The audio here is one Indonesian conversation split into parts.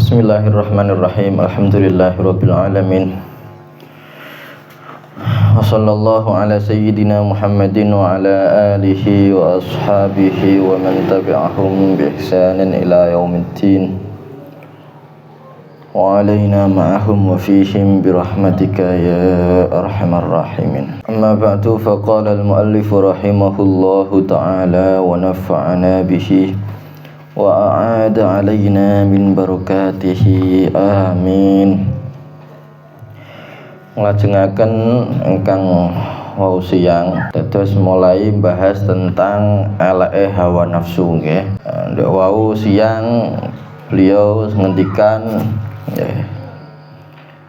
Bismillahirrahmanirrahim. Alhamdulillahirabbil alamin. Wa sallallahu ala sayyidina Muhammadin wa ala alihi wa ashabihi wa man tabi'ahum bi ihsanin ila yaumiddin. Wa alaina ma'ahum wa fihim bi rahmatika ya arhamar rahimin. Amma ba'du, fa qala al-muallif rahimahullahu ta'ala wa nafa'ana bihi wa a'ada alaina min barakatihi amin. Nglajengaken ingkang wau siang terus mulai bahas tentang eleke hawa nafsu nggih. Ndek wau siang beliau ngendikan nggih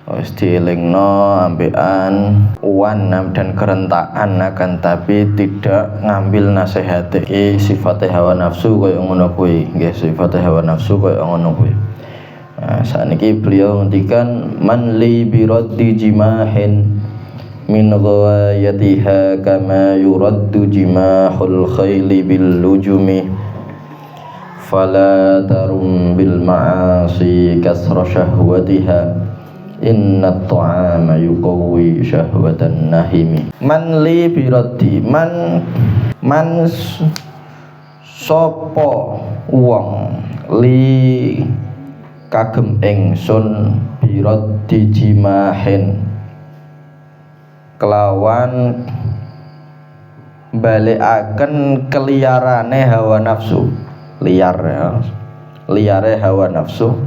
wis dielingno ambekan uwan dan kerentaan, akan tapi tidak ngambil nasihat. Iki sifate hawa nafsu kaya ngono kuwi nggih, sifate hawa nafsu kaya ngono kuwi. Nah, sakniki beliau ngendikan man li bi raddi jimahin min ghayatiha kama yuraddu jimahul khayli bil lujumi fala tarum bil ma'asi kasra syahwatiha inna ta'ama yuqawwi syahwatan nahimi. Man li bi raddi man sopo wong li kagem ingsun birad dijimahin kelawan balekaken keliyarane hawa nafsu, liar ya, liyare hawa nafsu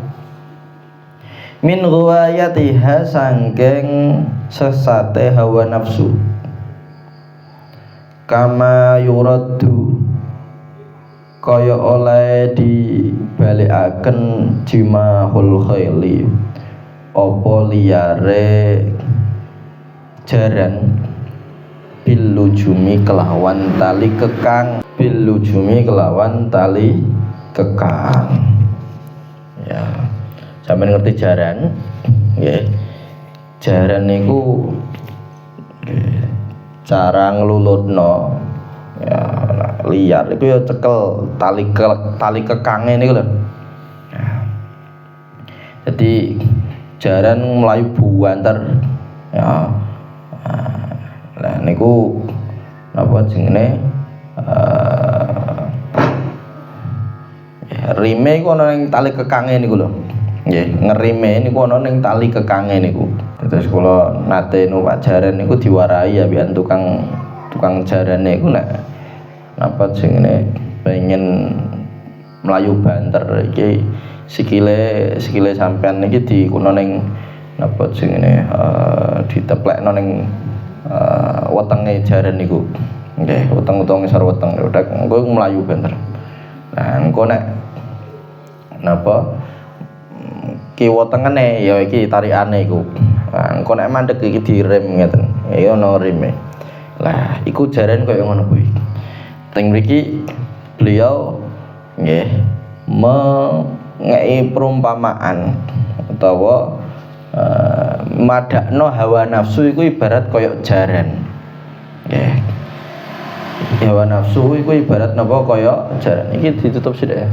min ghuayatiha sangking sesate hawa nafsu kama yuraddu kaya oleh dibalekaken jimahul khayli apa liyare jaran bil lujumi kelawan tali kekang, bil lujumi kelawan tali kekang. Ya, sampeyan ngerti jaran nggih. Jaran niku cara nglulutno ya liar itu ya cekel tali kekange niku lho. Nah, jadi jaran melayu buanter ya. Nah niku napa jenenge ya, rime iku ana ning tali kekange niku lho. Nggih, ngerime niku ana ning tali kekange niku. Terus kula nate numpak jaran niku diwarai ambekan tukang jarane iku nek napa jenenge pengen melayu banter iki sikile sampean iki dikuno ning napa jenenge diteplekno ning wetenge jaran niku nggih, weteng-weteng ngisor weteng engko melayu banter. Nah engko nek napa kiwa tengene ya iki tarikane iku. Nah engko nek mandeg iki direm ngeten. Ya ono rime. Lah iku jaran kaya ngono kuwi. Teng mriki beliau nggih ngei perumpamaan utawa madakno hawa nafsu iku ibarat kaya jaran. Nggih. Hawa nafsu iku ibarat napa kaya jaran. Iki ditutup sithik ya.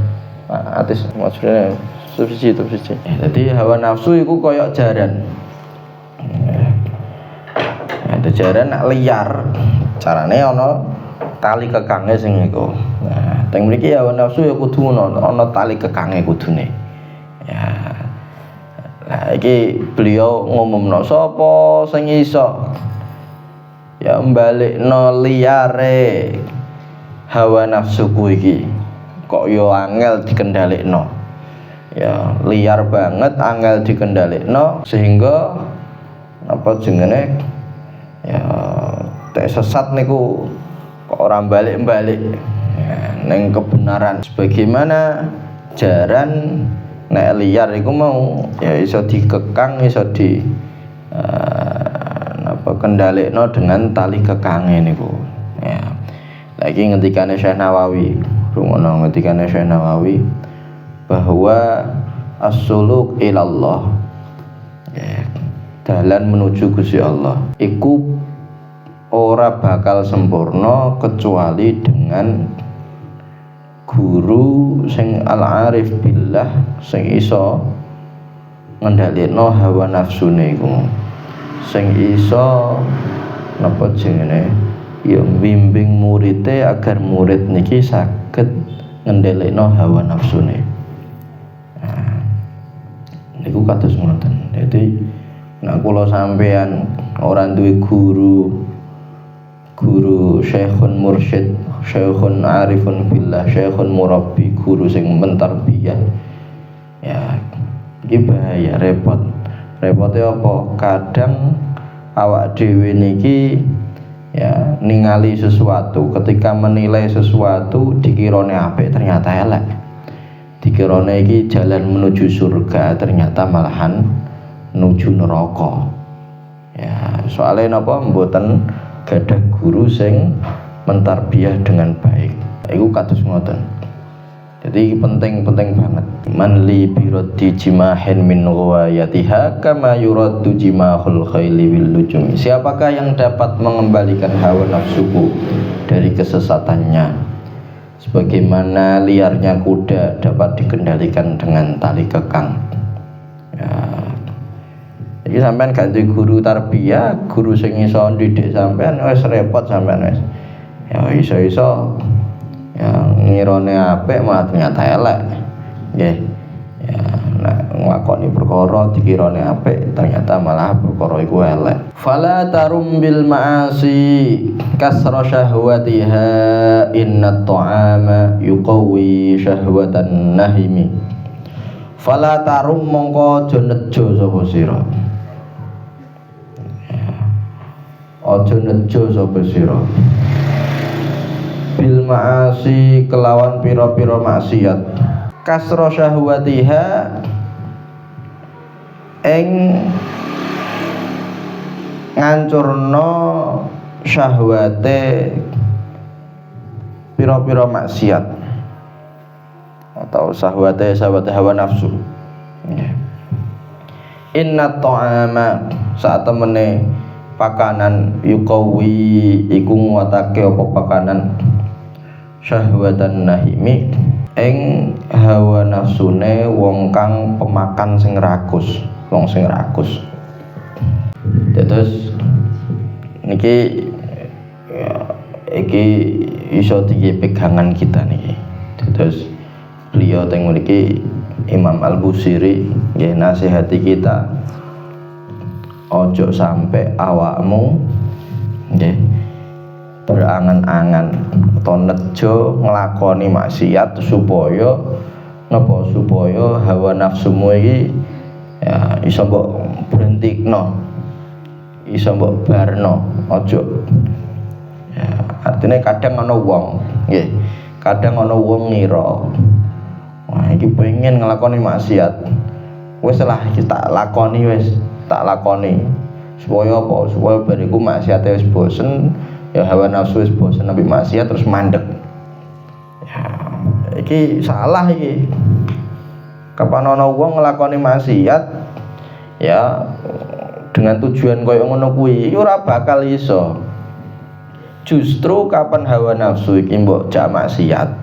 Atis maksudnya tutup siji. Dadi hawa nafsu iku kaya jaran. Ada jaran liar. Carane ana tali kekange sing iku. Nah, teng mriki hawa nafsu ya kudu ana tali kekange kudune. Ya. Lah iki beliau ngumumno sapa sing iso ya mbalekno liyare hawa nafsuku iki. Kok yo angel dikendhalekno. Ya, liar banget angel dikendhalekno sehingga apa jenenge ya tek sesat niku kok ora balik-balik ya, neng kebenaran sebagaimana jaran nek liar iku mau ya iso dikekang, iso di napa kendhalekno dengan tali kekange niku ya. Lagi ngendikane Syekh Nawawi, rungono ngendikane Syekh Nawawi bahwa as-suluk ilallah ya, dalan menuju Gusti Allah iku ora bakal sempurna kecuali dengan guru sing al-arif billah sing iso ngendhalekno hawa nafsune iku sing iso napa jenenge ya bimbing murite agar murid niki saged ngendhalekno hawa nafsune. Nah, niku kados ngoten. Dadi nek kula sampeyan ora duwe guru syekhun mursyid, syekhun arifun billah, syekhun murabbi, guru sing mentarbiyah, ya iki bahaya, repot. Repote apa? Kadang awak dhewe niki ya ningali sesuatu, ketika menilai sesuatu dikirone apik ternyata elek. Dikirone iki jalan menuju surga ternyata malahan menuju neraka. Ya, soalnya napa mboten gadah guru sing mentarbiyah dengan baik. Iku kados ngoten. Jadi penting banget. Man li biraddi jimahin min ghawayatiha kama yuraddu jimahul khayli bil lujum. Siapakah yang dapat mengembalikan hawa nafsuku dari kesesatannya? Sebagaimana liarnya kuda dapat dikendalikan dengan tali kekang. Ya. Iki sampean gak duwe guru tarbiyah, guru sing iso ndidik sampean wis repot sampean wis. Ya iso-iso ya ngirone apik malah ternyata elek. Nggih. Ya nek nglakoni perkara dikirane apik ternyata malah perkara iku elek. Fala tarum bil ma'asi kasra syahwatiha inna ta'ama yuqawwi syahwatan nahimi. Fala tarum mongko aja nejo sapa sira. Aja nejo sapa sira bil ma'asi kelawan pira-pira maksiat kasra syahwatiha ing ngancurna syahwate pira-pira maksiat atau syahwate hawa nafsu. Inna ta'ama saat temene pakanan yuqawi iku nguatake apa pakanan syahwatan nahimi ing hawa nafsune wong kang pemakan sing rakus, wong sing rakus. Terus niki ya, iki iso dadi pegangan kita niki. Terus beliau teng mriki Imam Al-Busiri nggih nasihati kita ojo sampai awakmu nggih berangan-angan atau nejo nglakoni maksiat supaya napa supaya hawa nafsumu iki ya iso mbok berhentikno, iso mbok barno, ojo. Ya, artinya kadang ana wong nggih, kadang ana wong ngira wah iki pengen nglakoni maksiat. Wis lah iki tak lakoni wis. Tak lakoni supaya apa? Supaya bariku maksiate wis bosen, ya hawa nafsu wis bosen nabi maksiat terus mandek. Ya, iki salah iki. Kapan ana wong nglakoni maksiat ya dengan tujuan koyo ngono kuwi, iki ora bakal iso. Justru kapan hawa nafsu iki mbok jak maksiat.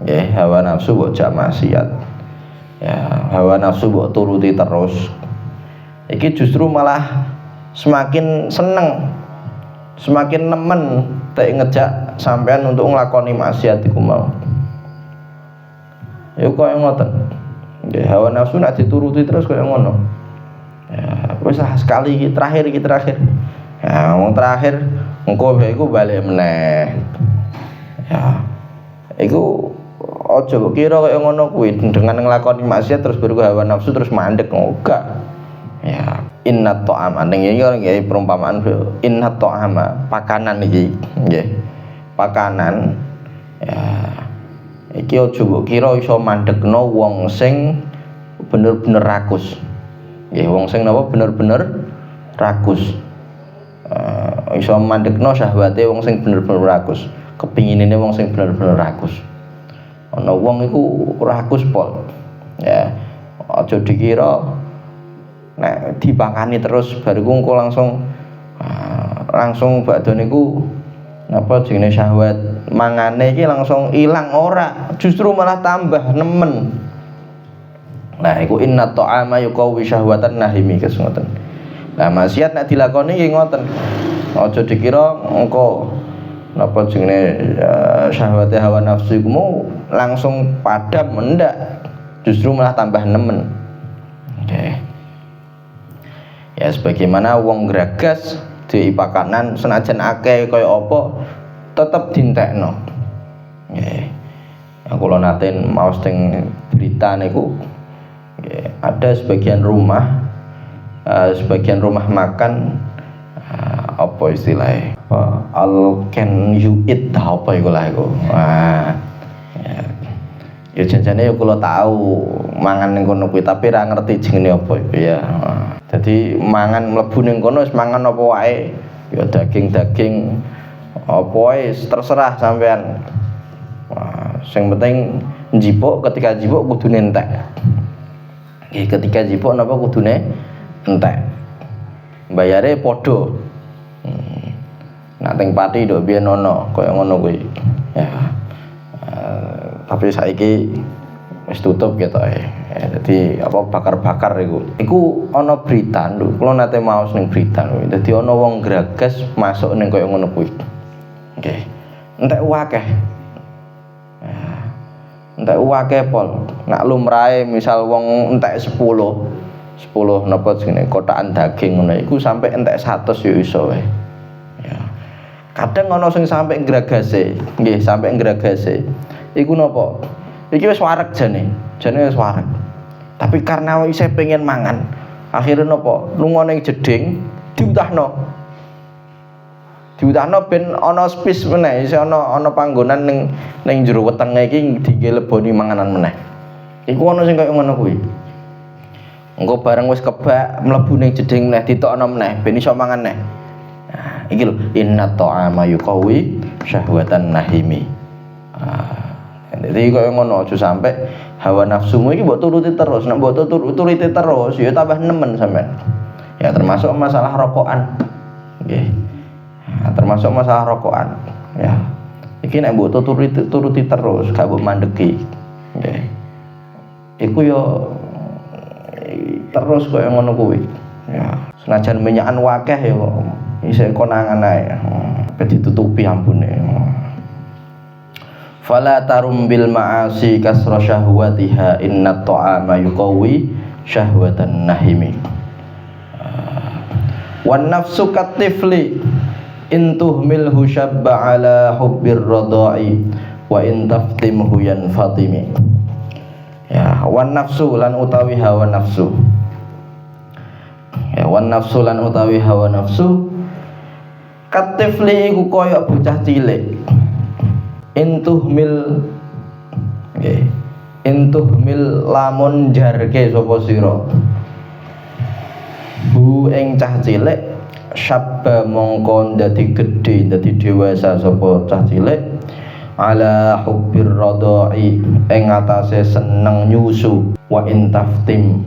Nggih, hawa nafsu mbok jak maksiat. Ya, hawa nafsu mbok turuti terus. Iki justru malah semakin seneng, semakin nemen tak ngejak sampean untuk nglakoni maksiat iku mau. Ya koyo ngoten. Nggih, hawa nafsu nek dituruti terus koyo ngono. Ya, wis lah sekali iki terakhir. Ya, wong terakhir engko iku balik meneh. Ya. Iku aja kok kira koyo ngono kuwi dengan nglakoni maksiat terus baru hawa nafsu terus mandek enggak. Ya, inna ta'ama ning iki nggih perumpamaan inna ta'ama pakanan iki nggih. Pakanan ya iki aja mbok kira iso mandekno wong sing bener-bener rakus. Nggih, wong sing napa bener-bener rakus. Iso mandekno syahwate wong sing bener-bener rakus. Kepinginane wong sing bener-bener rakus. Ana wong iku rakus pol. Ya, aja dikira nek dipakani terus bariku engko langsung bakdo niku napa jenenge syahwat mangane iki langsung ilang, ora, justru malah tambah nemen. Nah, iku inna ta'ama yuqawwi syahwatan nahimi kesngoten. Nah, maksiat nek dilakoni nggih ngoten. Aja dikira engko napa jenenge syahwate hawa nafsu iku mau langsung padam, mendak. Justru malah tambah nemen. Oke. Ya sebagaimana wong gragas di pakanan senajan akeh kaya apa tetep dintekno. Nggih. Ya kula nate maos teng berita niku ada sebagian rumah makan apa istilahnya all can you eat apa iku lah iku. Ya janjane ya kula tahu mangan ning kono kuwi tapi ra ngerti jenenge apa iku ya. Jadi mangan mlebu ning kono wis mangan apa wae, ya daging-daging apa wae terserah sampean. Sing penting njipuk, ketika njipuk kudune entek. Nggih, ketika njipuk napa kudune entek. Bayare padha. Nek teng pati nduk biyen ono kaya ngono kuwi. Ya. Tapi saiki wis tutup ketoke. Dadi apa bakar-bakar iku. Iku ana berita lho. Kula nate maos ning berita kuwi. Dadi ana wong gragas masuk ning kaya ngono kuwi. Nggih. Entek akeh. Entek akeh pol. Nek lumrahe misal wong entek 10 napa jenenge kotakan daging ngono iku sampe entek 100 ya iso wae. Ya. Kadang ana sing sampe ngragase, nggih, sampe ngragase. Iku napa? Iki wis wareg jane wis wareg. Tapi karena isih pengen mangan, akhirnya napa? Lunga ning jeding diutahno. Diutahno ben ana space meneh, isih ana panggonan ning jero wetenge iki dileboni manganan meneh. Iku ana sing kaya ngono kuwi. Engko bareng wis kebak mlebu ning jeding meneh ditokno meneh ben iso mangan meneh. Nah, iki lho inna ta'ama yuqawwi syahwatan nahimi. Jadi kaya ngono aja sampe hawa nafsumu iki mbok turuti terus. Nek mbok turuti terus ya tambah nemen sampean. Ya termasuk masalah rokokan. Nggih. Nah, termasuk masalah rokokan. Ya. Iki nek mbok turuti terus gak mbok mandeki. Nggih. Iku yo terus kaya ngono kuwi. Ya, senajan menyakan wakeh ya isih konangan ae. Ditutupi ampune. Fala tarum bil ma'asi kasra syahwatiha inna ta'ama yuqawwi syahwatan nahimi. Wan nafsu katifli in tuhmilhu syabba ala hubbir radai wa in taftimhu yanfatimi. Ya, wan nafsu lan utawi hawa nafsu. Ya, wan nafsu lan utawi hawa nafsu katifli iku kaya bocah cilik. Intuhmil nggih intuhmil lamun jarke sapa sira bu ing cah cilik syabba mongko dadi gedhe dadi dewasa sapa cah cilik ala hubbir radai ing atase seneng nyusu wa intaftim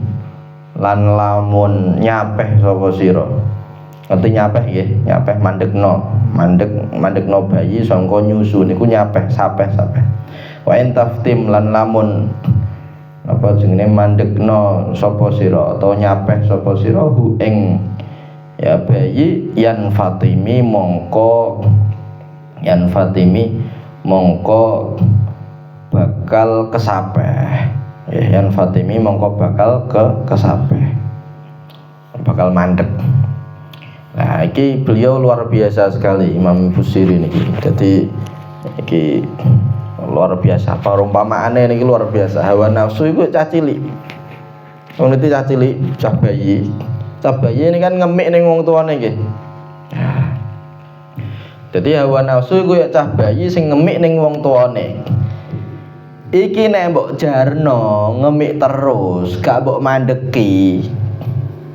lan lamun nyapeh sapa sira. Ngerti nyapeh nggih, nyapeh mandekno bayi sangka nyusu niku nyapeh sapeh. Wa intaftim lan lamun apa jenenge mandekno sapa sira atau nyapeh sapa sira hu ing ya bayi yan fatimi mongko bakal kesapeh. Ya yan fatimi mongko bakal kesapeh. Bakal mandek. Nah, iki beliau luar biasa sekali Imam Busiri niki. Jadi iki luar biasa. Perumpamaane niki luar biasa. Hawa nafsu iku cah cilik. Wong iki cah cilik, cah bayi. Cah bayi ini kan ngemik ning wong tuane nggih. Nah. Jadi hawa nafsu iku ya cah bayi sing ngemik ning wong tuane. Iki nek mbok jarno ngemik terus, gak mbok mandeki.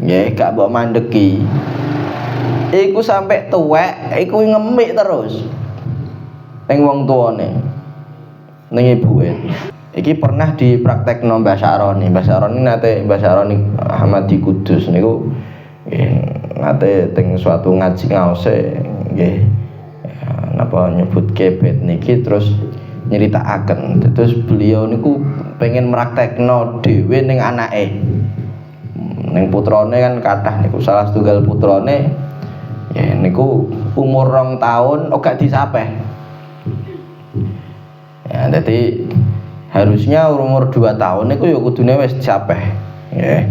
Nggih, gak mbok mandeki. Iku sampai tuwek, iku ngemik terus ning wong tuane, ning ibuke. Iki pernah dipraktekno Mbah Syaroni. Mbah Syaroni Ahmadi Kudus niku nate teng suatu ngaji ngaose nggih napa nyebut kebet niki terus nyeritakaken. Terus beliau niku pengen mraktekno dhewe ning anake. Ning putrane kan kathah niku salah setunggal putrane ya niku umur 2 tahun gak disapeh. Ya dadi harusnya umur 2 tahun niku ya kudune wis disapeh. Nggih.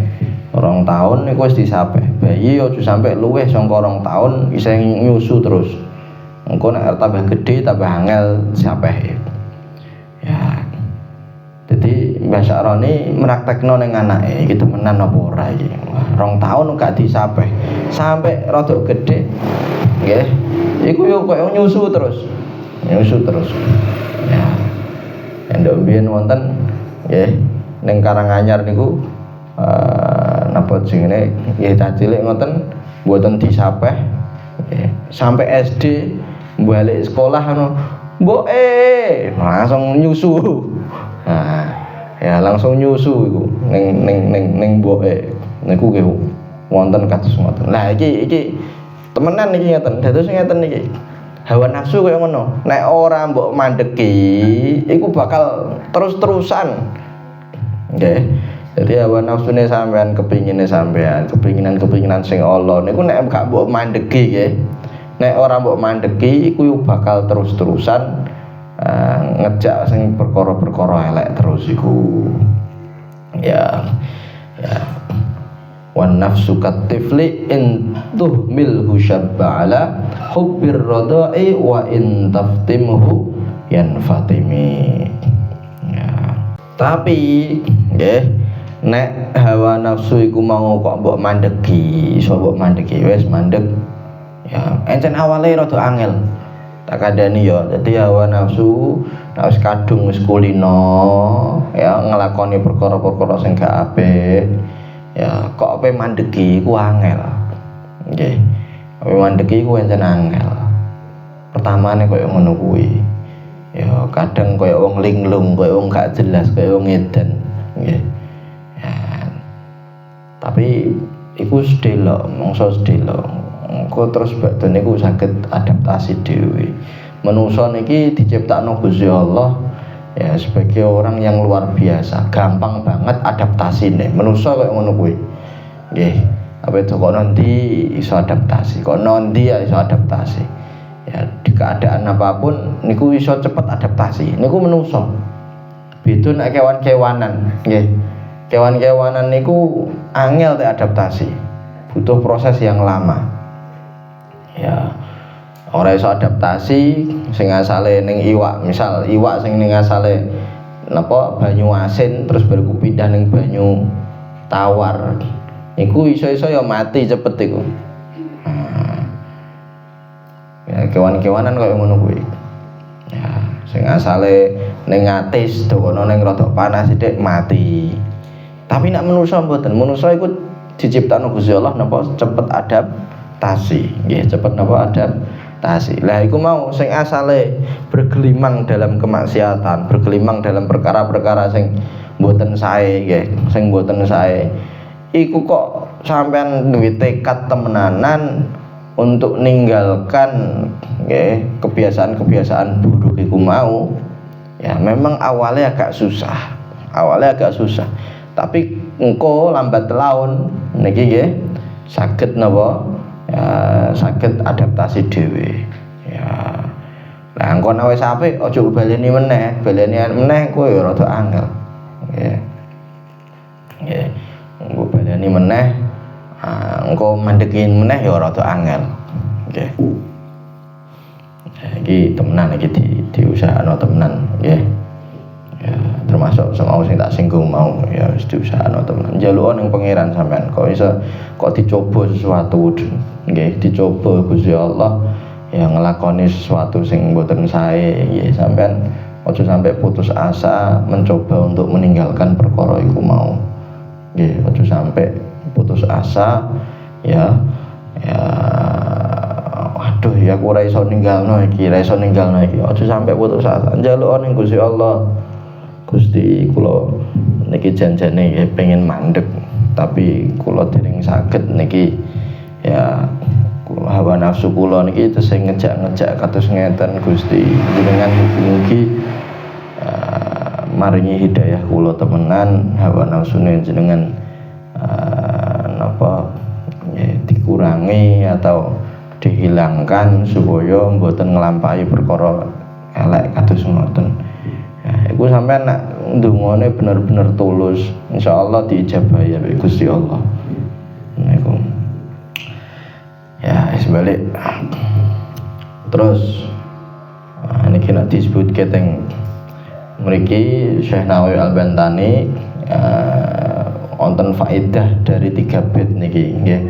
2 tahun niku wis disapeh. Bayi aja sampai luwih saka 2 tahun isih nyusu terus. Engko nek tambah gede tambah angel disapeh. Ya. Jadi Mbah Sa'roni mraktekno ning anake iki temenan apa ora iki. 2 tahun gak disapeh. Sampai rada gedhe. Nggih. Iku yo koyo nyusu terus. Nyusu terus. Ya. Endok biyen wonten nggih ning Karanganyar niku napa jenenge nggih cilik ngoten mboten disapeh. Nggih. Sampai SD balik sekolah ngono. Mboke langsung nyusu. Nah, ya langsung nyusu iku ning mboke. Niku nggih wonten kados ngoten. Lah iki temenan iki ngeten. Dados ngeten iki. Hawa nafsu kaya ngono. Nek ora mbok mandeki, iku bakal terus-terusan. Nggih. Jadi hawa nafsune sampean, kepingine sampean, kepinginan sing Allah niku nek gak mbok mandeki nggih. Nek ora mbok mandeki iku yo bakal terus-terusan ngejak sing perkara-perkara elek terus iku. Ya. Wan nafsu katifli in tuhmilhu syabba ala hubbir radai wa in taftimhu yanfatimi. Ya. Tapi nggih nek hawa nafsu iku mau kok mbok mandeki, iso mbok mandeki wis mandek. Ya, encen awale rada angel. Tak kandhani ya, dadi hawa nafsu nek wis kadung wis kulino ya nglakoni perkara-perkara sing gak apik. Ya, kok ape mandeki iku angel. Nggih. Ape mandeki iku encen angel. Pertamane koyo ngono kuwi. Ya, kadang koyo wong linglung, koyo wong gak jelas, koyo wong edan. Nggih. Ya. Tapi iku sedelok, mongso sedelok. Engko terus badhe niku saged adaptasi dhewe. Manungsa niki diciptakno Gusti Allah ya sebagai orang yang luar biasa, gampang banget adaptasine. Manungsa kaya ngono kuwi. Nggih, apa itu kok nanti iso adaptasi, kok nanti ya iso adaptasi. Ya di keadaan apapun niku iso cepet adaptasi. Niku manungsa. Beda nek kewan-kewanan, nggih. Kewan-kewanan niku angel teh adaptasi. Butuh proses yang lama. Ya ora iso adaptasi sing asale ning iwak, misal iwak sing ning asale napa banyu asin terus baru pindah ning banyu tawar iku iso-iso ya mati cepet iku. Ya kewan-kewanan kaya ngono kuwi. Ya sing asale ning atis dawane ning rada panas sithik mati. Tapi nek manusa mboten, manusa iku diciptakno Gusti Allah napa cepet adaptasi. Nggih, cepet napa adaptasi. Lah iku mau sing asale bergelimang dalam kemaksiatan, bergelimang dalam perkara-perkara sing mboten sae nggih, sing mboten sae. Iku kok sampean duwe tekad temenanan untuk ninggalkan nggih kebiasaan-kebiasaan buruk iku mau. Ya memang awalnya agak susah. Tapi engko lambat laun niki nggih saged napa ya saged adaptasi dhewe ya. Lah engko nek wis apik aja baleni meneh kowe ya rada angel nggih. Nggih. Engko baleni meneh engko mandekin meneh ya rada angel nggih. Iki temenan iki diusahakno temenan nggih. Ya termasuk semau sing tak singgung mau ya wis diusahakno temenan. Njaluk ning pangeran sampean kok dicoba sesuatu nggih, dicoba Gusti Allah ya nglakoni sesuatu sing mboten sae nggih, sampean aja sampai putus asa mencoba untuk meninggalkan perkara iku mau. Nggih, aja sampai putus asa ya waduh ya aku ora iso ninggalno iki, aja sampai putus asa. Njaluk ning Gusti Allah. Gusti kula niki janjane nggih pengen mandeg tapi kula dereng saged niki ya kula hawa nafsu kula niki tesih ngejak-ngejak kados ngeten Gusti jenengan mugi-mugi maringi hidayah kula temenan hawa nafsune jenengan napa dikurangi atau dihilangkan supaya mboten nglampahi perkara elek kados ngoten. Ya, iku sampean nek ndongane bener-bener tulus, insyaallah diijabahi ya Gusti Allah. Niku. Ya, wis balik. Terus niki nek disebut keteng mriki Syekh Nawawi Al-Bantani wonten faedah dari 3 bait niki nggih.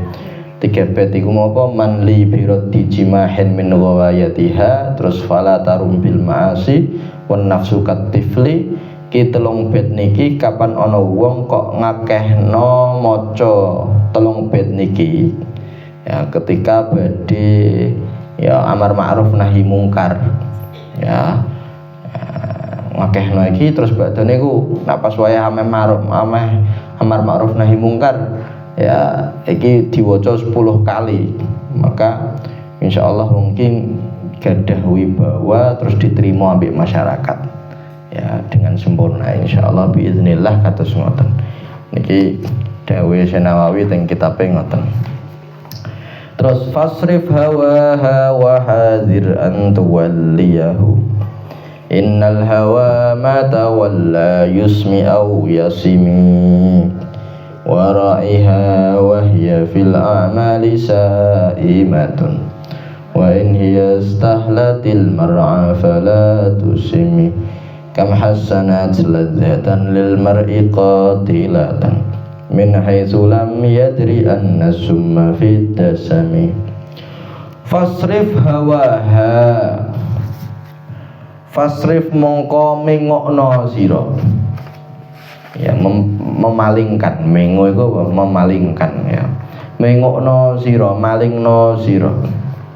3 bait iku mapa man li birati jimahin min ghawayatiha terus fala tarum bil ma'asi wan nafsu katifli. Ki 3 bait niki kapan ana wong kok ngakehno maca 3 bait niki ya ketika badhe ya amar ma'ruf nahi mungkar ya ngakehno iki terus badane ku nek pas wayah amar ma'ruf nahi mungkar ya iki diwaca 10 kali maka insyaallah mungkin gadah wibawa terus diterima ambek masyarakat ya dengan sempurna insyaallah biiznillah kados ngoten niki dawuh Syekh Nawawi teng kitabe ngoten. Terus fasrif hawaha wa hadir an tuwalliyahu innal hawa ma tawalla yusmi aw yasimi wara'iha wa hiya fil a'mali sa'imatun wa in hiya istahlatil mar'a fala tusimi kam hasanat ladzatan lil mar'i qatilatan min haitsu lam yadri anna summa fid dasami fasrif hawaha fasrif mongko mengokno sira ya memalingkan mengo iku memalingkan ya mengokno sira malingno sira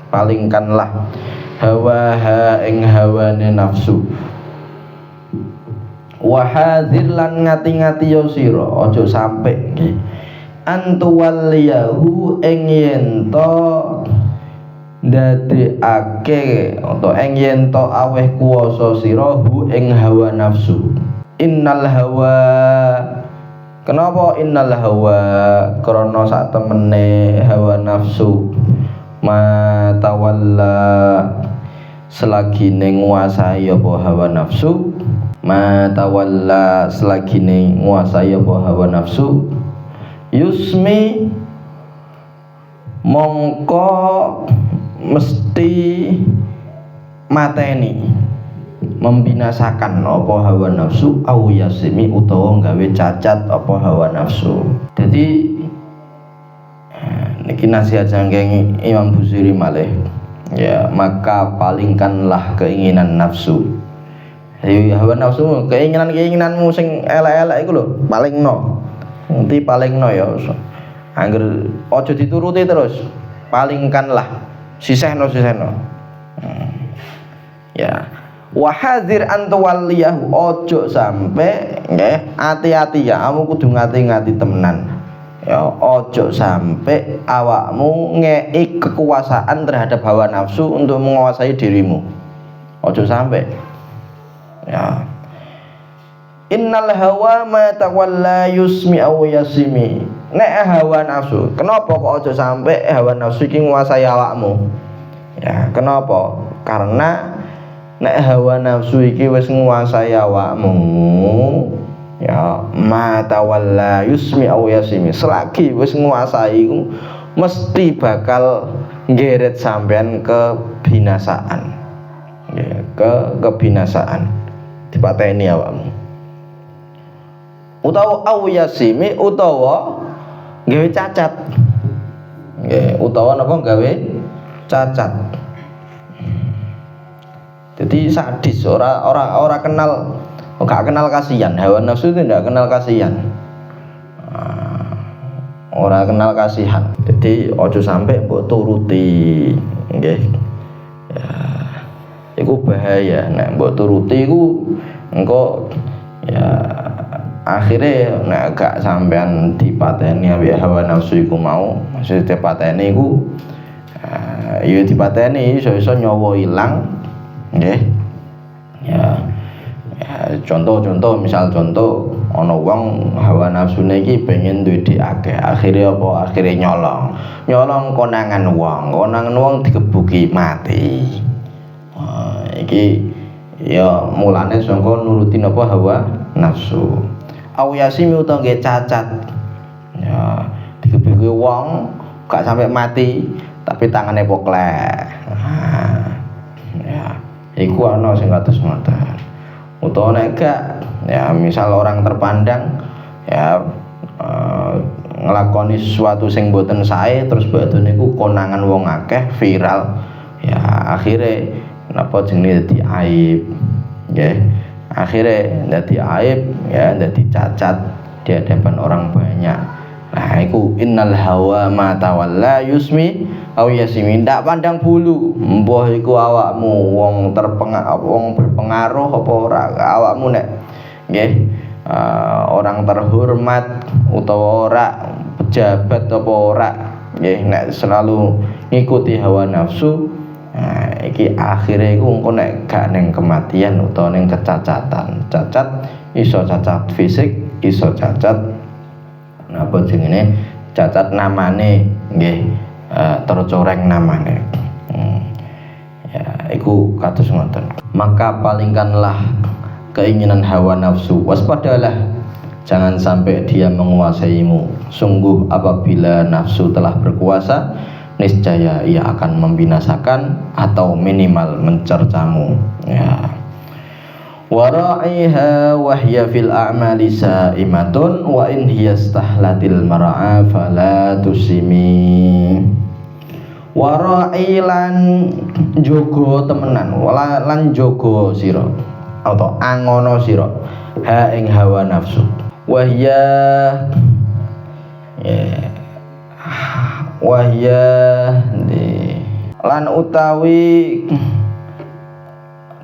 palingkanlah hawaha ing hawane nafsu wa hadir lan ngati-ngati ya sira aja sampe iki antuwalliyahu ing yen to ndadekake utawa ing yen to aweh kuwasa sira hu ing hawa nafsu. Innal hawa kenapa innal hawa krana sak temene hawa nafsu ma tawalla selagi nguasai apa hawa nafsu ma tawalla selagi nguasai apa hawa nafsu yusmi mongko mesti mateni membinasakan apa hawa nafsu au yasimi utawa gawe cacat apa hawa nafsu. Jadi niki nasihat saking Imam Busiri malih ya maka palingkanlah keinginan nafsu. Hawa nafsu keinginanmu sing elek-elek iku lho palingno. Nanti palingno ya. Angger aja dituruti terus. Palingkanlah. Sisehno. Ya. Wa hadzir an tuwalliyahu ojo sampe nggih hati-hati ya kamu kudu ngati-ngati temenan. Ya ojo sampe awakmu ngei kekuasaan terhadap hawa nafsu untuk menguasai dirimu. Ojo sampe. Ya. Innal hawa ma tawalla yusmi aw yasimi. Nek hawa nafsu, kenapa kok aja sampai hawa nafsu iki nguasai awakmu? Ya, kenapa? Karena nek hawa nafsu iki wis nguasai awakmu, ya ma tawalla yusmi aw yasimi. Selagi wis nguasai iku mesti bakal nggeret sampean ke binasaan. Ya, ke kebinasaan. Dipateni awakmu. Utawa aw yasimi utawa gawe cacat. Nggih, utawa napa gawe cacat. Jadi sadis, ora kenal, gak kenal kasihan. Hawa nafsu itu tidak kenal kasihan. Ora kenal kasihan. Jadi ojo sampai mbok turuti, nggih. Ya, iku bahaya. Nek mbok turuti iku engko ya akhirnya nek gak sampean dipateni ambek hawa nafsu iku mau, maksud dipateni iku ya dipateni iso-iso nyawa ilang. Nggih. Ya. Ya, contoh misal contoh ana wong hawa nafsune iki pengen duwe dik akeh, akhire apa? Akhire nyolong konangan wong digebuki mati. Iki ya mulane sangka nurutin apa hawa nafsu. Au yasimi utawa nggih cacat. Ya, digebuki wong gak sampai mati tapi tangane poklek. Ya, iku ana sing kados ngoten. Utawa nek gak ya misal orang terpandang ya nglakoni sesuatu sing boten sae terus badhe niku konangan wong akeh viral ya akhire napa jenenge dadi aib nggih akhire dadi aib ya dadi cacat di hadapan orang banyak. Nah iku innal hawa ma tawalla yusmi aw yasimi, ndak pandang bulu mbah iku awakmu wong berpengaruh apa ora, awakmu nek nggih orang terhormat utawa ora, pejabat apa ora nggih, nek selalu ngikuti hawa nafsu iki akhire iku engko nek gak ning kematian utawa ning kecacatan. Cacat iso cacat fisik, iso cacat napa jenenge cacat namane nggih tercoreng namanya. Ya, iku kados ngoten. Maka palingkanlah keinginan hawa nafsu, waspadalah jangan sampai dia menguasaimu. Sungguh apabila nafsu telah berkuasa, niscaya ia akan membinasakan atau minimal mencercamu. Ya. Wara'iha wahya fil a'mali sa'imatun wa in hiyastahlatil mar'a fala tusimi. Wara'i lan jogo temenan lan jogo sira atau angono sira ha ing hawa nafsu wahya lan utawi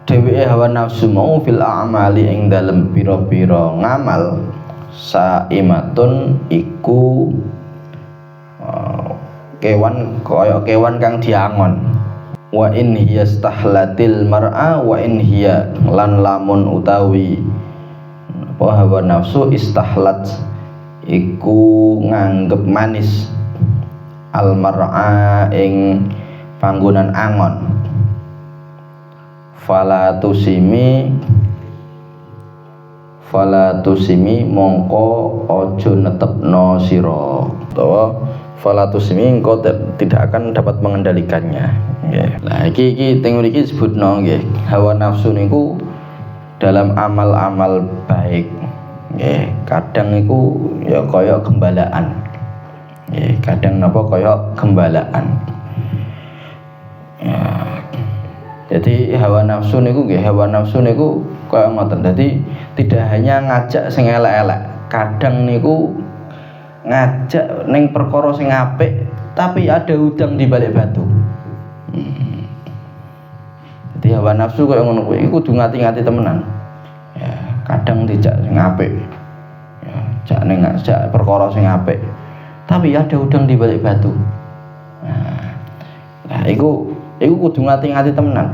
dheweke hawa nafsu mau fil a'mali ing dalem pira-pira ngamal saimatun iku kewan kaya kewan kang diangon. Wa in hiya stahlatil mar'a wa in hiya lan lamun utawi apa hawa nafsu istahlat iku nganggep manis al mar'a ing panggonan angon. Fala tusimi mongko ojo netepno sira utawa fala tusimi engko tidak akan dapat mengendalikannya nggih. Lah iki teng mriki disebutno nggih hawa nafsu niku dalam amal-amal baik nggih kadang iku ya kaya gembalaan nggih kadang napa kaya gembalaan ya. Jadi hawa nafsu niku kaya ngoten. Dadi tidak hanya ngajak sing elek-elek, kadang niku ngajak ning perkara sing apik tapi ada udang di balik batu. Jadi hawa nafsu kaya ngono kuwi iku kudu ngati-ngati temenan. Ya, kadang dijak sing apik. Ya, jak perkara sing apik. Tapi ada udang di balik batu. Nah, iku kudu ngati-ngati temenan.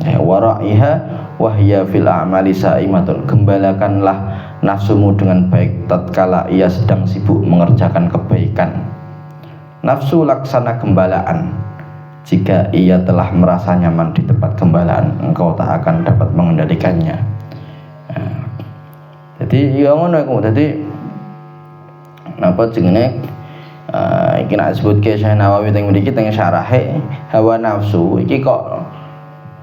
Ya wara'iha wahya fil a'mali sa'imatun. Gembalakanlah nafsumu dengan baik tatkala ia sedang sibuk mengerjakan kebaikan. Nafsu laksana gembalaan. Jika ia telah merasa nyaman di tempat gembalaan, engkau tak akan dapat mengendalikannya. Nah, jadi ya ngono iku. Dadi napa jenenge iki nek disebutke Syekh Nawawi teng mriki teng syarahe hawa nafsu iki kok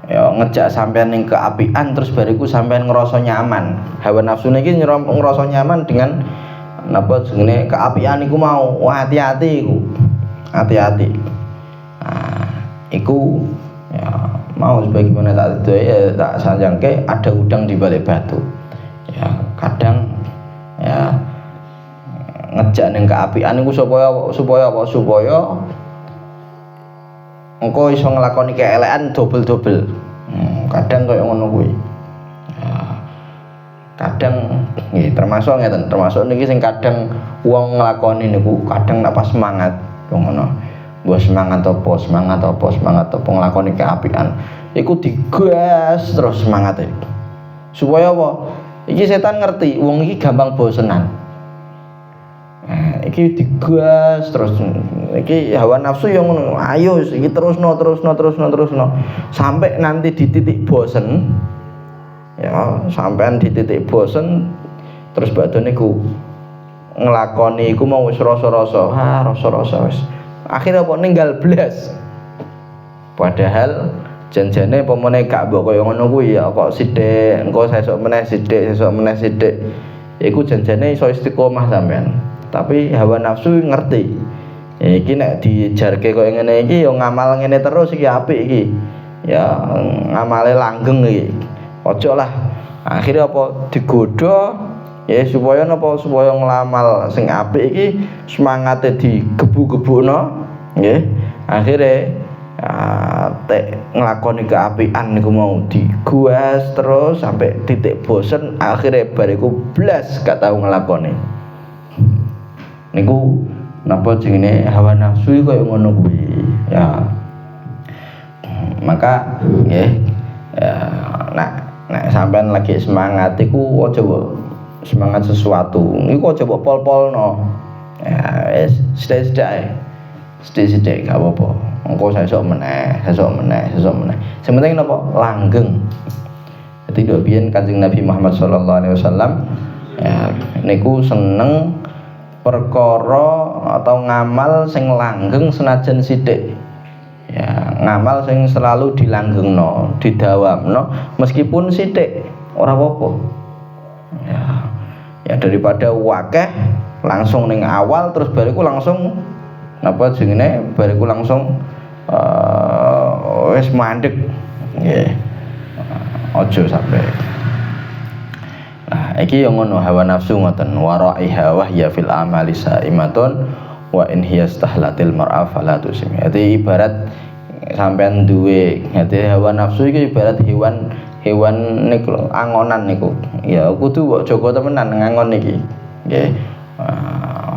ya ngejak sampean ning keapian terus bariku sampean ngerasa nyaman. Hawa nafsu niki ngerasa nyaman dengan napa jenenge keapian iku mau. Wah, hati-hati iku. Hati-hati. Nah, iku ya mau sebagaimana tak sanjangke ada udang di balik batu. Ya, kadang ya ngejak ning keapian iku supaya engko iso nglakoni keelekan dobel-dobel. Kadang kaya ngono kuwi. Ya, kadang nggih termasuk ngeten, termasuk niki sing kadang wong nglakoni niku kadang nek pas semangat ngono. Mbok semangat apa nglakoni keapian iku digas terus semangate. Supaya apa? Iki setan ngerti wong iki gampang bosenan. Iki digas terus iki hawa nafsu yang ngono. Ayo iki terusno sampai nanti di titik bosen. Ya, sampean di titik bosen terus badane ku nglakoni iku mau wis rasa-rasa. Rasa-rasa wis. Akhirnya apa ninggal blas. Padahal janjane pemene gak mbok kaya ngono kuwi ya kok sithik, engko sesuk meneh sithik. Iku janjane iso istiqomah sampean. Tapi hawa nafsu ngerti. Iki nek dijarke kaya ngene iki ya ngamal ngene terus iki apik iki. Ya ngamale langgeng iki. Ojo lah. Akhirnya apa digodha ya supaya napa supaya nglamal sing apik iki semangate digebu-gebukno nggih. Akhire tek nglakoni keapian niku mau diguas terus sampai titik bosen akhirnya bariku blas gak tau nglakoni. Niku napa jenenge hawa nafsu kaya ngono kuwi ya. Maka nggih ya nek sampean lagi semangat iku aja semangat sesuatu niku aja pol-polno ya wis sithik gak apa-apa engko sesuk meneh sing penting napa langgeng. Dadi dok biyen Kanjeng Nabi Muhammad sallallahu alaihi wasallam ya niku seneng perkara atau ngamal sing langgeng senajan sithik. Ya, ngamal sing selalu dilanggengno, didawamno meskipun sithik, ora apa-apa. Ya daripada wakeh langsung ning awal terus bariku langsung napa jenenge bariku langsung wis mandek. Nggih. Aja sampai. Nah, iki yang ngono hawa nafsu ngoten wara'iha wa hiya fil amali saimatun wa in hiya stahlatil mar'a fala tusmi. Jadi ibarat sampean duwe dadi hawa nafsu iki ibarat hewan niku angonan niku. Ya kudu mbok jaga temenan ngangon iki. Nggih.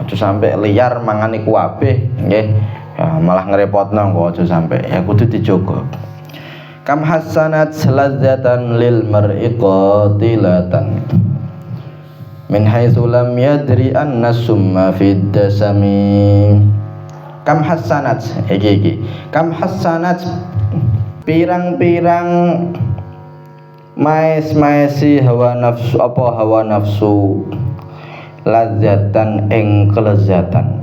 Aja sampai liar mangan iku kabeh nggih. Ya, malah ngerepotno kok aja sampai. Ya kudu dijogo. Kam hasanat ladzatan lil mar'i qatilatan min haitsu lam yadri anna summa fid dasami. Kam hasanat iki kam hasanat pirang-pirang maes-maesi hawa nafsu ladzatan ing kelezatan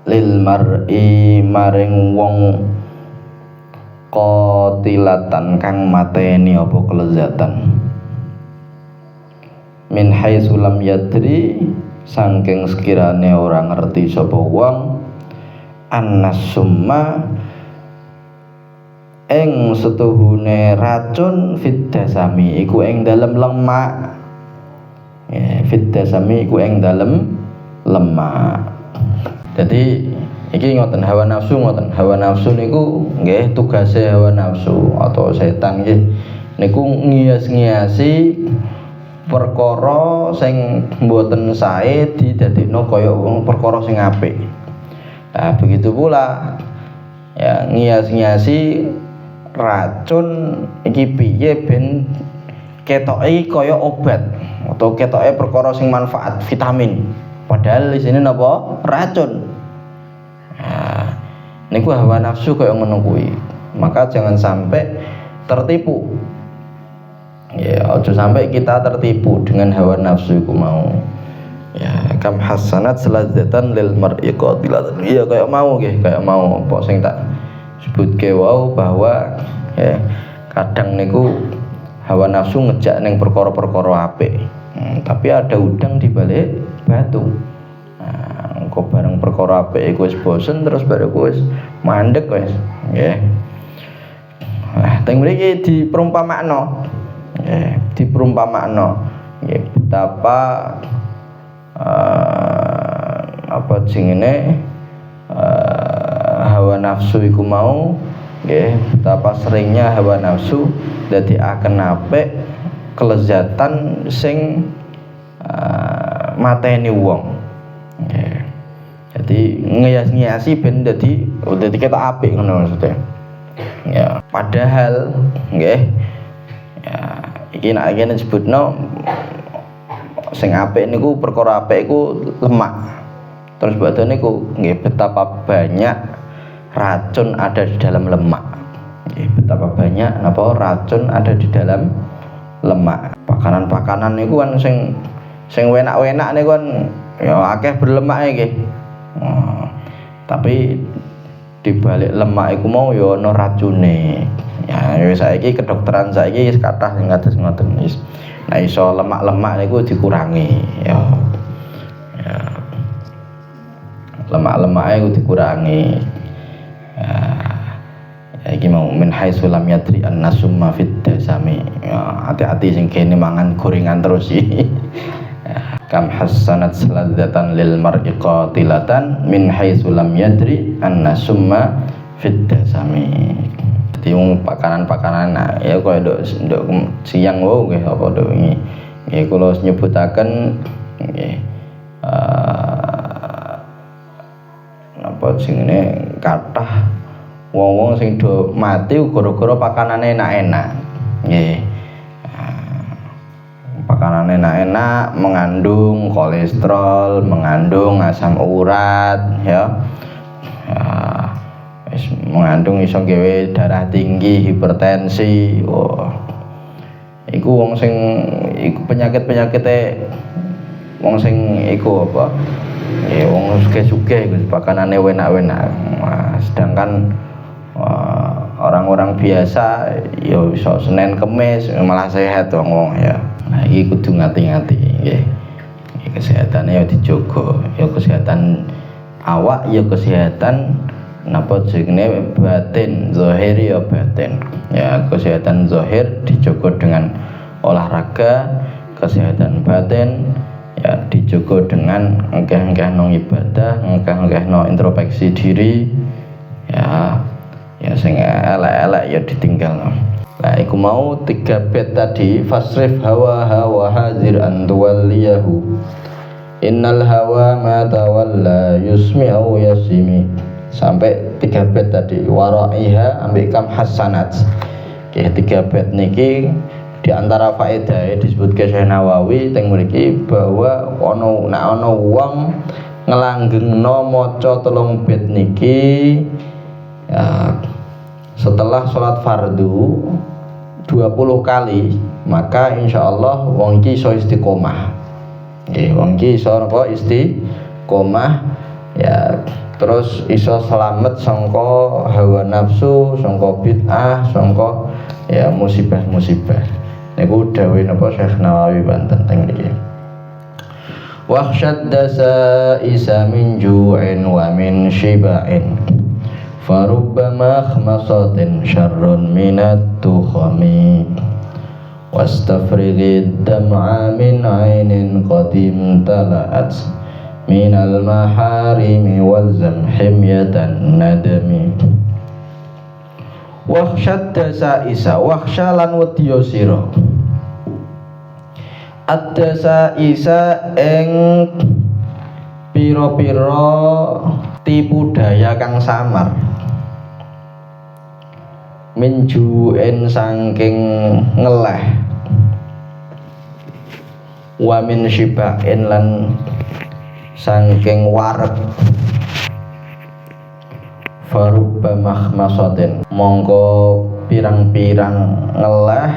lil mar'i maring wong qatilatan kang mateni apa kelezatan min haitsu lam yadri saking sekirane ora ngerti sapa wong annasumma ing setuhune racun fiddasami iku ing dalem lemak. Ya, fiddasami iku ing dalem lemak. Jadi iki ngoten hawa nafsu niku nggih tugase hawa nafsu atau setan nggih niku ngias-ngiasi perkara sing mboten sae didadekno kaya wong perkara sing apik. Nah, begitu pula ya ngias-ngiasi racun iki piye ben ketoke kaya obat atau ketoke perkara sing manfaat vitamin padahal di sini napa racun. Nah, niku hawa nafsu kaya ngono kuwi. Maka jangan sampai tertipu. Ya, aja sampai kita tertipu dengan hawa nafsu iku mau. Ya, kam hasanat ladzatan lil mar'i qatilatan. Iya kaya mau nggih, kaya mau apa sing tak sebutke wau bahwa ya kadang niku hawa nafsu ngejak ning perkara-perkara apik. Tapi ada udang di balik batu. Nah, engko bareng perkara apik iku wis bosen terus bareng wis mandek wis. Nggih. Nah, teng mriki diperumpamakno. Nggih, diperumpamakno. Nggih, betapa apa jenenge hawa nafsu iku mau nggih betapa seringnya hawa nafsu dadi aken apik kelezatan sing mateni wong. Nggih. Jadi ngias-ngiasi ben dadi ketok apik ngono maksudnya. Ya, padahal nggih ya iki nek kene disebutno sing apik niku perkara apik iku lemak. Terus badhe niku nggih betapa banyak racun ada di dalam lemak. Nggih betapa banyak napa racun ada di dalam lemak. Pakanan-pakanan niku kan sing enak-enak niku kan ya akeh berlemak nggih. Tapi di balik lemak iku mau ya ana racune. Ya saiki kedokteran saiki wis kathah sing kados ngoten wis. Nek iso lemak-lemak niku dikurangi ya. Ya. Lemak-lemake iku dikurangi. Ya. Ya iki mau min haitsu lam yadri annasumma fid dasami. Ya, hati-hati sing kene mangan gorengan terus iki. Ya. Kam hasanat saladzatan lil mar'i qatilatan min haitsu lam yadri annasumma fid dasami. Dadi wong pakanan-pakanan ya koyo nduk siang wae nggih apa nduk wingi. Nggih kula nyebutaken nggih napa jenenge kathah wong-wong sing do mati gara-gara pakanane enak-enak. Nggih. Pakanane enak-enak mengandung kolesterol, mengandung asam urat ya. Mengandung iso gawe darah tinggi, hipertensi. Iku wong sing iku penyakit-penyakite wong sing iku apa? Ya wong sugih-sugih iku pakanane enak-enak. Sedangkan orang-orang biasa ya iso Senin Kemis malah sehat wong ya. Nah iki kudu ngati-ngati nggih. Kesehatane ya dijogo, ya kesehatan awak ya kesehatan napa jenenge batin, zahir ya batin. Ya kesehatan zahir dijogo dengan olahraga, kesehatan batin ya dijogo dengan engkeh-engkeh nang ibadah, engkeh-engkeh nang introspeksi diri. Ya sing elek-elek ya ditinggal. Nah iku mau 3 bait tadi fasrif hawa hawa hazir an tuwalliyahu. Innal hawa ma tawalla yusmi au yasimi. Sampai 3 bait tadi waraiha ambek kam hasanat. Oke 3 bait niki di antara faedah disebut Syekh Nawawi teng mriki bahwa ana wong ngelanggengno maca 3 bait niki ya, setelah sholat fardu 20 kali maka insyaallah wong iki iso istiqomah. Nggih, wong iki iso napa istiqomah ya terus iso selamat sangka hawa nafsu, sangka bid'ah, sangka ya musibah-musibah. Niku dawuh napa Syekh Nawawi Banten teng mriki. Wahsyad dasa isa min ju'in wa min shiba'in farubbama khmasatin syarrun minat tukhami wastafrighid dam'a min ainin qadim tala'at minal maharimi walzam himyatan nadami. Wahsyad dasa isa wahsya lan wedya sira ad-dasa isa ing pira-pira tipu daya kang samar minjuin saking ngeleh wa min syibain lan saking wareg farubba mahmasatin mongko pirang-pirang ngeleh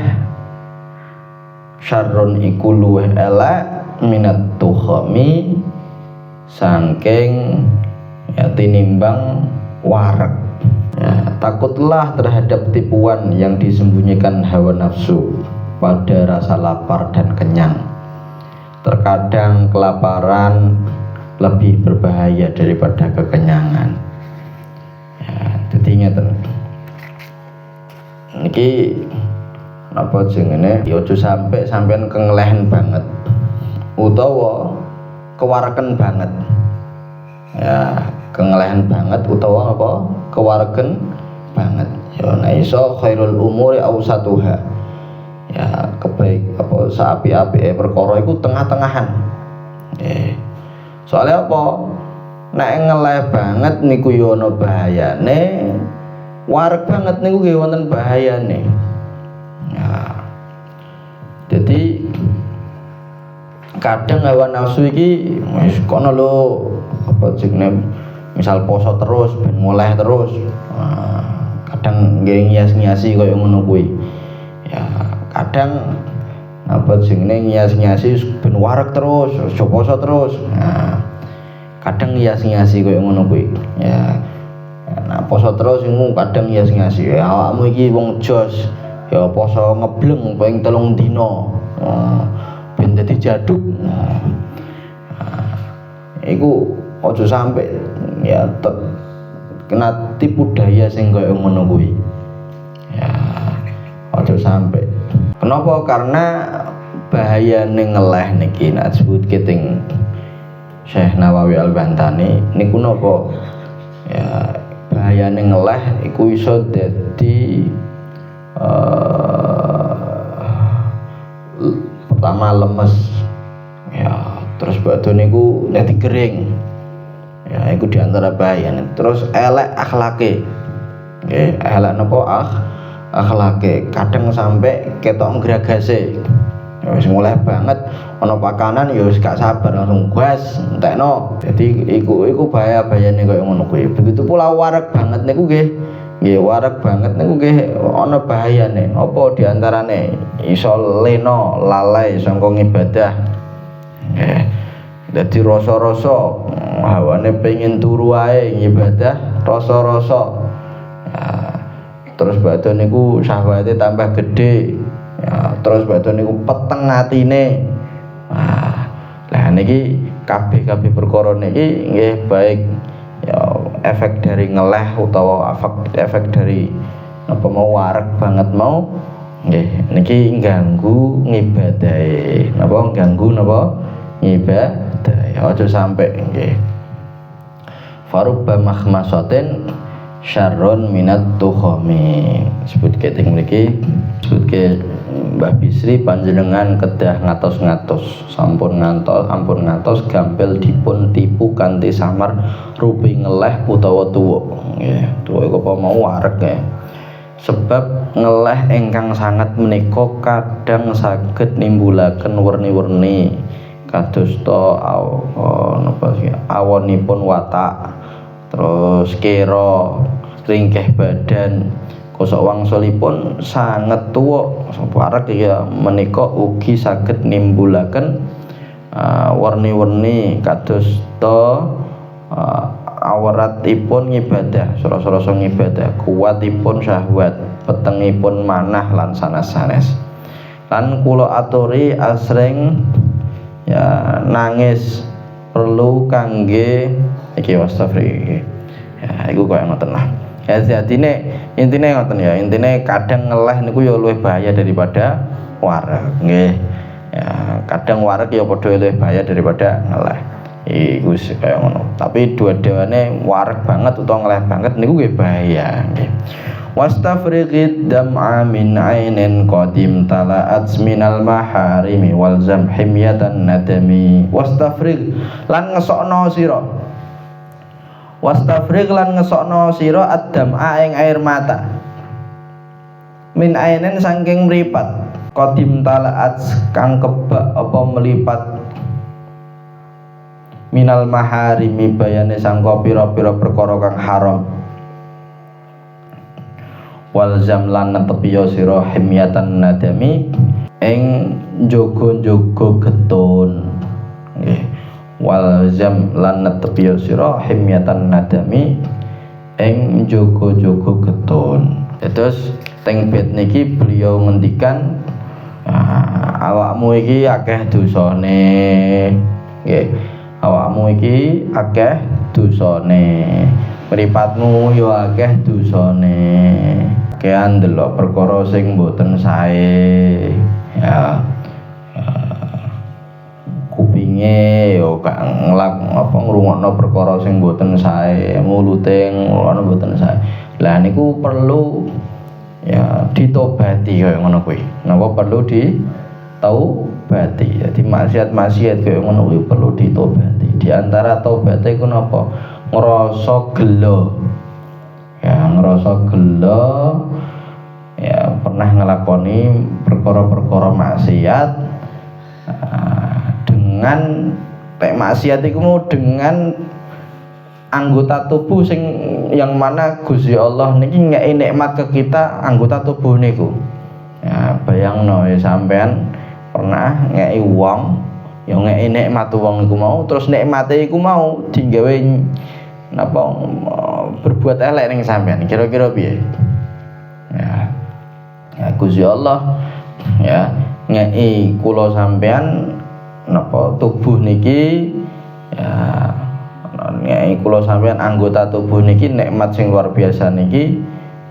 syarrun iku luweh elek minat tukhami saking ya tinimbang wareg. Ya, takutlah terhadap tipuan yang disembunyikan hawa nafsu pada rasa lapar dan kenyang. Terkadang kelaparan lebih berbahaya daripada kekenyangan. Ya, jadi ngeten. Niki napa jenenge ya aja sampai sampean kengelehen banget utawa kewareken banget. Ya, kengelehen banget utawa apa kewareken banget ya nek iso khairul umuri awsatuha ya kebaik apa saapi-apike perkara iku tengah-tengahan. Soalnya apa nek ngeleh banget niku ya ana bahayane wareg banget niku nggih wonten bahayane ya Jadi kadang hawa nafsu iki wis kono lho apa jenenge misal poso terus ben ngoleh terus. Kadang nggih ngias-ngiasi kaya ngono kuwi. Ya, kadang apa jenenge ngias-ngiasi ben wareg terus, aja poso terus. Kadang ngias-ngiasi kaya ngono kuwi. Ya. Nah, poso terus iku kadang ngias-ngiasi. Ya, awakmu iki wong jos. Ya poso ngebleng ping 3 dina. Ben dadi jaduk. Iku aja sampe ya kena tipu daya sing kaya ngono kuwi. Ya aja sampe. Kenapa? Karena bahayane ngeleh niki nek disebut keting Syekh Nawawi Al-Bantani niku napa? Ya bahayane ngeleh iku iso dadi pertama lemes. Ya, terus badan niku dadi kering. Ya, iku diantara bahayane. Terus elek akhlake. Nggih, elek napa akhlake. Kadang sampai ketok ngragase. Ya wis mulai banget ana pakanan ya wis gak sabar langsung gas entekno. Jadi iku bahaya-bahayane koyo ngono kuwi. Begitu pula wareg banget niku nggih. Nggih wareg banget niku nggih ana bahayane. Apa diantarane iso lena lalai sangka ibadah. Nggih. Dadi rasa-rasa hawane pengen turu ae ibadah rasa-rasa. Ya, terus badan niku syahwate tambah gede. Ya, terus badan niku peteng atine. Lah niki kabeh perkara niki nggih baik ya efek dari ngeleh utawa efek dari apa mau wareg banget mau nggih niki ganggu ngibadahe. Napa ganggu napa ibadah aja sampai nggih. Farubba makhmasatin syarrun minat tuhami. Sebut keting mriki sebutke Mbah Bisri panjenengan kedah ngatos-ngatos ampun ngantos gampil dipun tipu kanthi samar rupi ngeleh utawa tuwa nggih. Tuwa iku apa mau wareg ya. Sebab ngeleh ingkang sangat menika kadang saged nimbulaken werni-werni kadosta awonipun watak, terus kira, ringkeh badan, kosok wangsulipun sanget tuwa. Wareg ya menika ugi saged nimbulaken werni-werni kadosta awratipun ngibadah, sura-sura ngibadah, kuatipun syahwat, petengipun manah lan sanes-sanes. Lan kula aturi asring ya nangis perlu kangge iki wastafri. Ya iku koyo ngoten lah. Ya jadine intine ngoten ya, intine kadang ngeleh niku ya luwih bahaya daripada wareg nggih. Ya kadang wareg ya padha luwih bahaya daripada ngeleh. Iku kaya ngono. Tapi dua-duane wareg banget utawa ngeleh banget niku nggih bahaya nggih. Wastafriqid dam'a min ainin qadim tala'at minal maharimi wal zamhimyatan nadami. Wastafriq lan ngesokno sira. Wastafriq lan ngesokno sira ad-dam'a ing air mata. Min ainin saking mripat. Qadim tala'at kang kebak apa melipat. Minal maharimi bayane sangka pira-pira perkara kang haram. Wal zamlan netepi sira himyatan nadami ing jaga-jaga getun nggih. Wal zamlan netepi sira himyatan nadami ing jaga-jaga getun. Terus teng bait niki beliau ngendikan awakmu iki akeh dosane nggih. Awakmu iki akeh dosane. Mripatmu yo akeh dosane. Kean delok perkara sing mboten sae. Ya. Kupinge yo gak ngrungokno perkara sing mboten sae, mulute ngrungokno mboten sae. Lah niku perlu ya ditobati kaya ngono kuwi. Napa perlu ditobati. Jadi maksiat-maksiat kaya ngono kuwi perlu ditobati. Di antara tobat iku napa? Ngrasa gelo. Ya ngrasa gelo ya pernah ngelakoni perkara-perkara maksiat dengan maksiat iku mau dengan anggota tubuh sing yang mana Gusti Allah niki ngeki nikmat ke kita anggota tubuh niku. Ya bayangno ya sampean pernah ngeki wong ya ngeki nikmat wong iku mau terus nikmate iku mau digawe napa berbuat elek ning sampean kira-kira piye? Ya Gusti Allah ya ngeki kula sampean napa tubuh niki ya ngeki kula sampean anggota tubuh niki nikmat sing luar biasa niki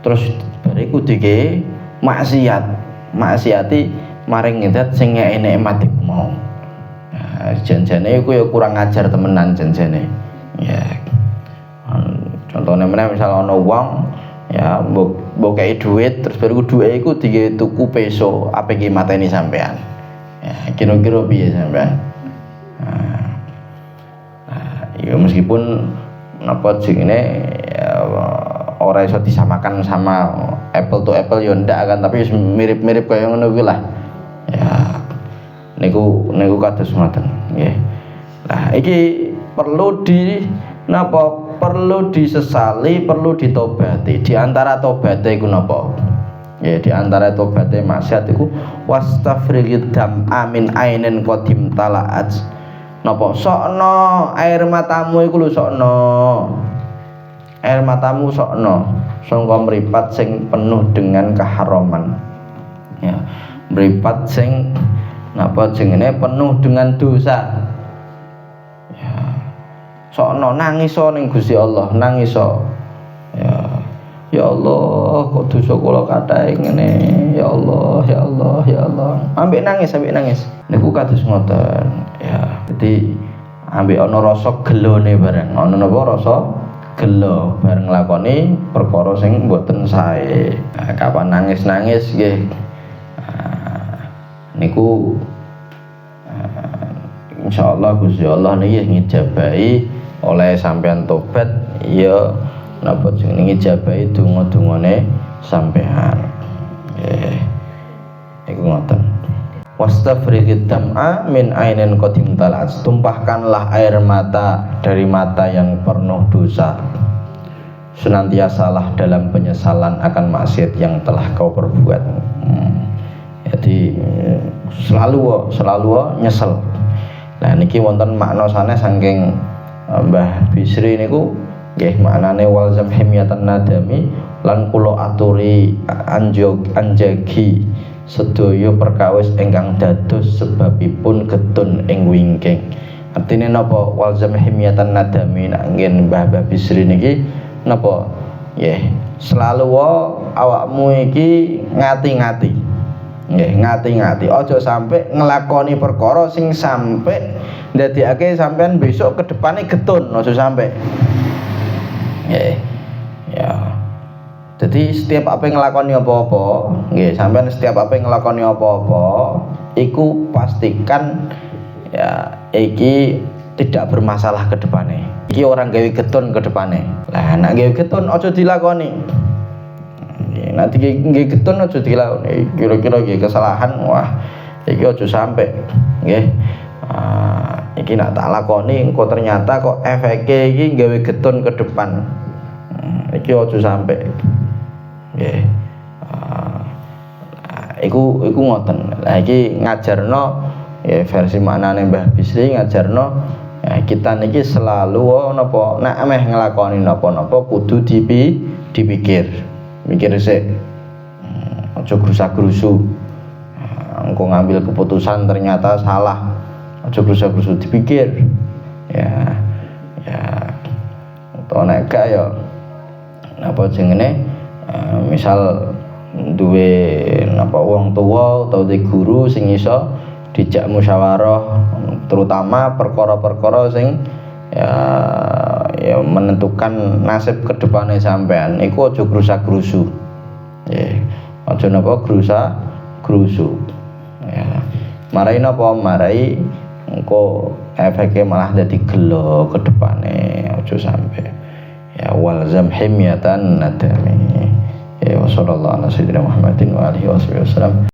terus bariku dike maksiati maring ngedat sing ngeki nikmat iku mau. Ya janjane iku ya kurang ajar temenan janjane. Ya contohnya meneh misal ana wong ya mbok kei duit terus baru duit iku digawe tuku peso apa iki mateni sampean. Ya kira-kira piye sampean? Ya meskipun napa jenenge ya, ora iso disamakan sama apple to apple ya ndak kan tapi mirip-mirip kaya ngono kuwi lah. Ya niku kados ngoten nggih. Nah iki perlu perlu disesali, perlu ditobati. Di antara tobaté iku napa? Ya di antara tobaté maksiat iku wastafrighid dam'a min ainin qadim tala'at. Napa sokno air matamu iku lho sokno. Air matamu sokno sangka mripat sing penuh dengan keharaman. Ya, mripat sing napa jenenge penuh dengan dosa. Ya. Sokno nangis ning Gusti Allah, nangis. Ya Allah, kok dosa kula kathah ngene. Ya Allah, ya Allah, ya Allah. Ambek nangis. Niku kados ngoten. Ya, dadi ambek ana rasa gelone bareng. Ana napa rasa gelo bareng nglakoni perkara sing mboten sae. Nah, kapan nangis-nangis nggih. Niku insyaallah Gusti Allah niki ngijabahi oleh sampean tobat ya napa jenenge ngijabahi donga-dongane sampean. Nggih. Iku ngoten. Wastafrighid dam'a min ainin qadim tal'at. Tumpahkanlah air mata dari mata yang penuh dosa. Senantiasalah dalam penyesalan akan maksiat yang telah kau perbuat. Jadi selalu nyesel. Nah niki wonten makna sanes saking Mbah Bisri niku nggih maknane walzam himyatan nadami lan kula aturi anjagi sedaya perkawis ingkang dados sebabipun getun ing wingking. Artine napa walzam himyatan nadami nggih Mbah Bisri niki napa nggih selalu awakmu iki ngati-ngati. Nggih, ngati-ngati aja sampai ngelakoni perkara sing sampai ndadekake sampean besok ke depane getun, aja sampai. Nggih. Ya. Jadi setiap apa yang ngelakoni apa-apa, nggih, sampean setiap apa yang ngelakoni apa-apa, iku pastikan ya iki tidak bermasalah ke depane. Iki orang gawe getun ke depane. Lah nek gawe getun aja dilakoni. Nanti nggih getun aja dilakoni. Kira-kira nggih kesalahan wah iki aja sampai nggih. Iki nak tak lakoni engko ternyata kok efeke iki gawe getun ke depan. Iki aja sampai nggih. Iku ngoten. Lah iki ngajarno ya versi maknane Mbah Bisri ngajarno ya, kita niki selalu napa nek meh nglakoni napa-napa kudu dipikir. Mikir sik. Aja grusak-grusu. Engko ngambil keputusan ternyata salah. Aja grusak-grusu dipikir. Ya. Utawa nek gak ya napa jenenge misal duwe napa wong tuwa utawa guru sing iso dijak musyawarah terutama perkara-perkara sing ya menentukan nasib kedepane sampean iku aja grusak-grusu. Nggih. Aja napa grusak-grusu. Ya. Marai napa? Marai engko efeke malah dadi gelo kedepane aja sampai. Ya walzam himyatan nadami. Ya sallallahu alaihi wasallam Muhammadin wa alihi wasallam.